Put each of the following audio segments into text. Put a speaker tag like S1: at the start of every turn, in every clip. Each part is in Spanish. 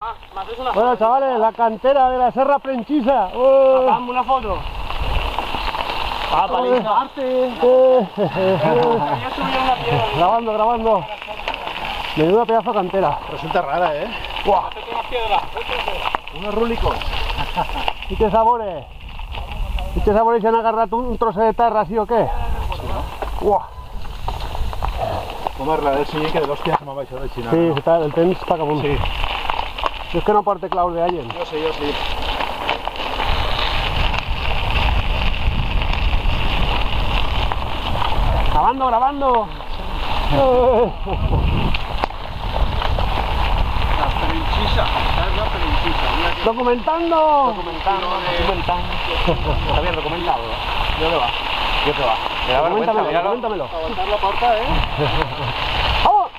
S1: Bueno, chavales, la cantera de la Serra Prenchisa.
S2: Sacamos una foto.
S1: Para
S2: disfrutarte.
S1: Grabando. Menuda pedazo de cantera.
S3: Resulta rara, ¿eh?
S1: ¡Buah!
S3: Unos rúlicos.
S1: ¿Y qué sabores? ¿Y qué sabores se han agarrado un trozo de terra así o qué? ¡Buah!
S3: Comer-la del senyor que de l'hòstia se m'ha baixat del xinà.
S1: Sí, está, el temps està cap amunt.
S3: Sí.
S1: Jo és que no porta claus de allen.
S3: Jo sí.
S1: Grabando.
S2: La Prenchisa. ¿Sabes la Prenchisa?
S1: Documentando.
S2: Está bien documentado. ¿Dónde va? ¿Qué te va?
S1: Documentamelo.
S3: Aguantar la porta, ¿eh?
S1: ¡Vamos!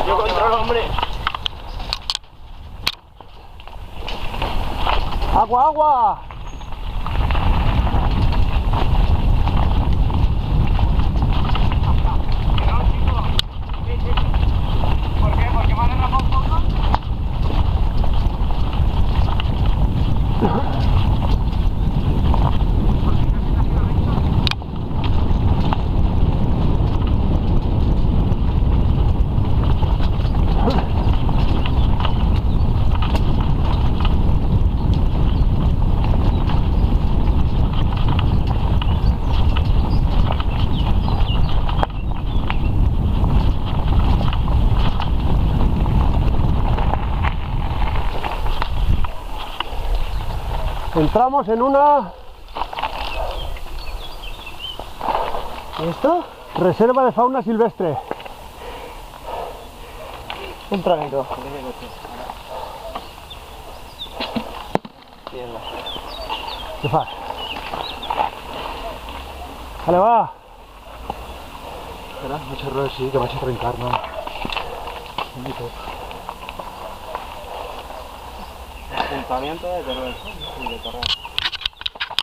S2: Yo controlo, hombre.
S1: ¡Agua!
S2: ¿Por qué? ¿Porque me han derramado un poco?
S1: Entramos en una...
S3: ¿Esto?
S1: reserva de fauna silvestre.
S3: Un traguito.
S1: Què fas? Vale, va.
S3: Espera, no sé res, sí, que vaig a trencar, no.
S2: Ayuntamiento de Teruel y de Torrent.